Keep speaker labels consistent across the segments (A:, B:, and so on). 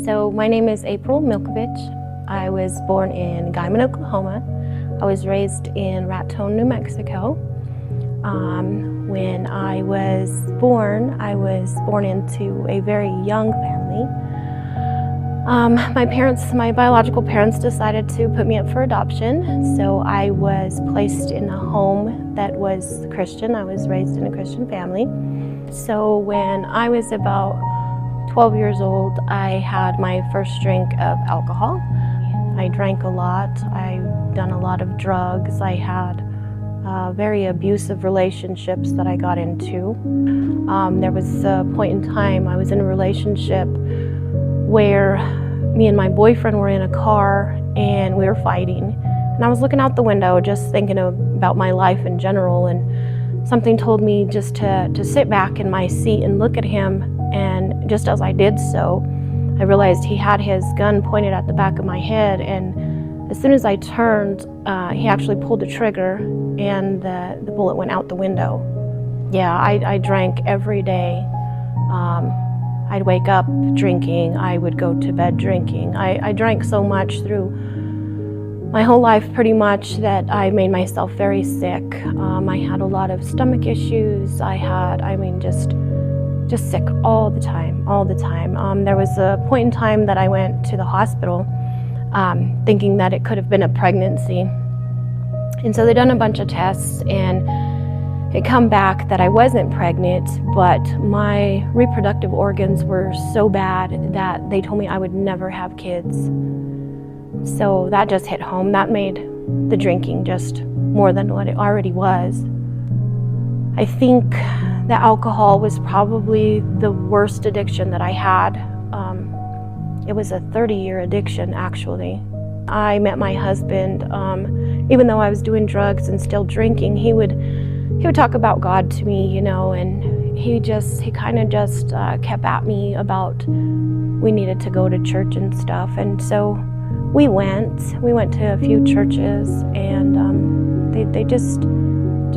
A: So my name is April Milkovich. I was born in Guyman, Oklahoma. I was raised in Raton, New Mexico. When I was born into a very young family. My biological parents decided to put me up for adoption. So I was placed in a home that was Christian. I was raised in a Christian family. So when I was about 12 years old, I had my first drink of alcohol. I drank a lot. I've done a lot of drugs. I had very abusive relationships that I got into. There was a point in time I was in a relationship where me and my boyfriend were in a car and we were fighting. And I was looking out the window just thinking about my life in general, and something told me just to sit back in my seat and look at him. And just as I did so, I realized he had his gun pointed at the back of my head, and as soon as I turned, he actually pulled the trigger and the bullet went out the window. Yeah, I drank every day. I'd wake up drinking, I would go to bed drinking. I drank so much through my whole life pretty much that I made myself very sick. I had a lot of stomach issues. Just sick all the time. There was a point in time that I went to the hospital thinking that it could have been a pregnancy. And so they done a bunch of tests and it come back that I wasn't pregnant, but my reproductive organs were so bad that they told me I would never have kids. So that just hit home. That made the drinking just more than what it already was. I think the alcohol was probably the worst addiction that I had. It was a 30-year addiction, actually. I met my husband, even though I was doing drugs and still drinking, he would talk about God to me, you know, and he kind of just kept at me about we needed to go to church and stuff. And so we went to a few churches, and they just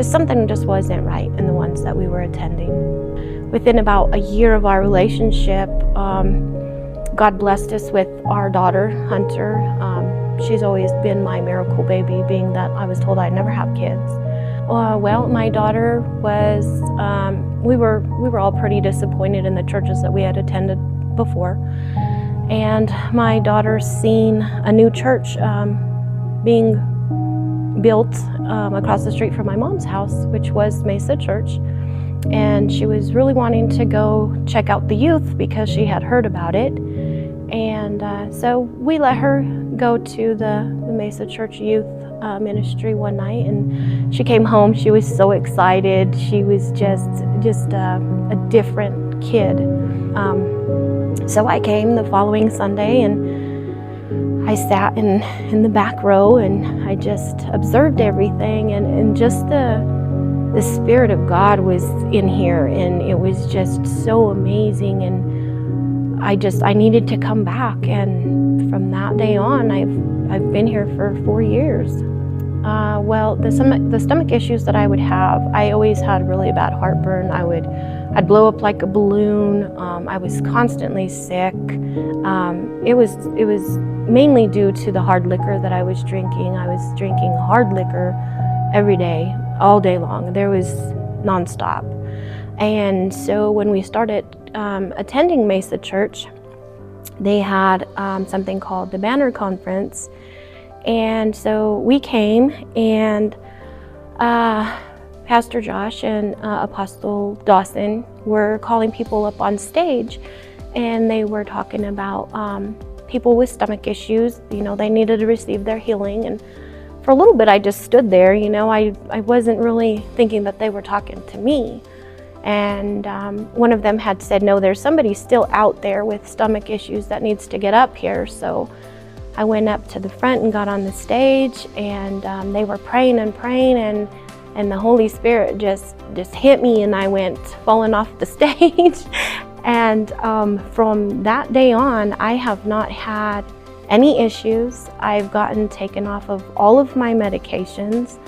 A: something just wasn't right in the ones that we were attending. Within about a year of our relationship, God blessed us with our daughter, Hunter. She's always been my miracle baby, being that I was told I'd never have kids. Well, my daughter was, we were all pretty disappointed in the churches that we had attended before. And my daughter seen a new church being built across the street from my mom's house, which was Mesa Church. And she was really wanting to go check out the youth because she had heard about it. And so we let her go to the Mesa Church youth ministry one night, and she came home. She was so excited. She was just a different kid. So I came the following Sunday, and I sat in the back row, and I just observed everything, and just the Spirit of God was in here, and it was just so amazing. And I needed to come back, and from that day on, I've been here for 4 years. Well, the stomach issues that I would have, I always had really bad heartburn. I'd blow up like a balloon. I was constantly sick. It was mainly due to the hard liquor that I was drinking. I was drinking hard liquor every day, all day long. There was nonstop. And so when we started attending Mesa Church, they had something called the Banner Conference. And so we came, and Pastor Josh and Apostle Dawson were calling people up on stage, and they were talking about people with stomach issues. You know, they needed to receive their healing. And for a little bit, I just stood there. You know, I wasn't really thinking that they were talking to me. And one of them had said, no, there's somebody still out there with stomach issues that needs to get up here. So I went up to the front and got on the stage, and they were praying, and the Holy Spirit just hit me, and I went falling off the stage. And from that day on, I have not had any issues. I've gotten taken off of all of my medications.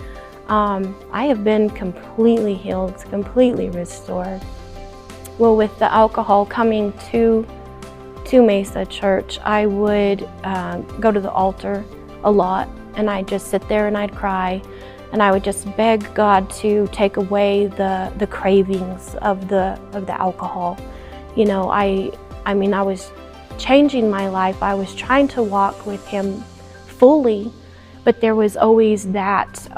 A: I have been completely healed, completely restored. Well, with the alcohol coming to to Mesa Church, I would go to the altar a lot, and I'd just sit there and I'd cry, and I would just beg God to take away the cravings of the alcohol. You know, I mean, I was changing my life. I was trying to walk with Him fully, but there was always that,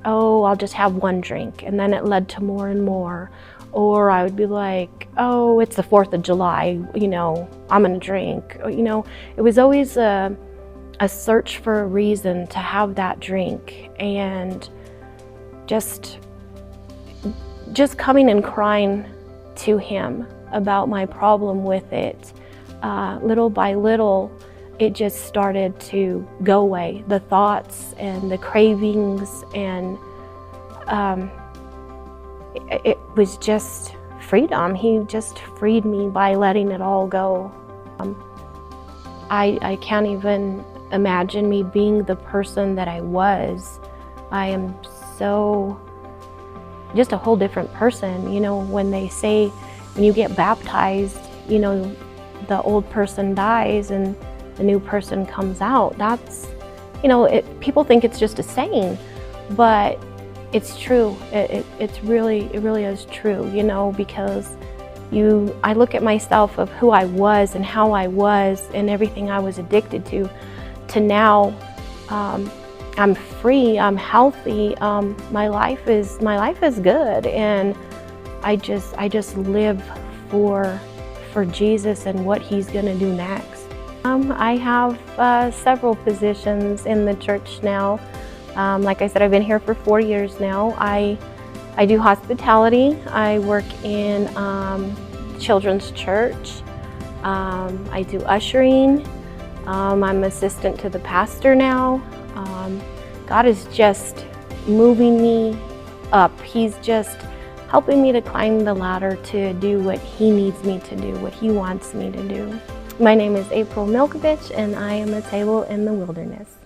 A: oh, I'll just have one drink, and then it led to more and more. Or I would be like, oh, it's the 4th of July, you know, I'm gonna drink. You know, it was always a search for a reason to have that drink, and just coming and crying to Him about my problem with it. Little by little, it just started to go away. The thoughts and the cravings, and it was just freedom. He just freed me by letting it all go. I can't even imagine me being the person that I was. I am just a whole different person. You know, when they say, when you get baptized, you know, the old person dies and the new person comes out. That's, you know, people think it's just a saying, but it's true. It really is true, you know, because I look at myself of who I was and how I was and everything I was addicted to now, I'm free, I'm healthy, my life is good, and I just live for Jesus and what He's gonna do next. I have several positions in the church now. Like I said, I've been here for 4 years now. I do hospitality. I work in children's church. I do ushering. I'm assistant to the pastor now. God is just moving me up. He's just helping me to climb the ladder to do what He needs me to do, what He wants me to do. My name is April Milkovich, and I am a table in the wilderness.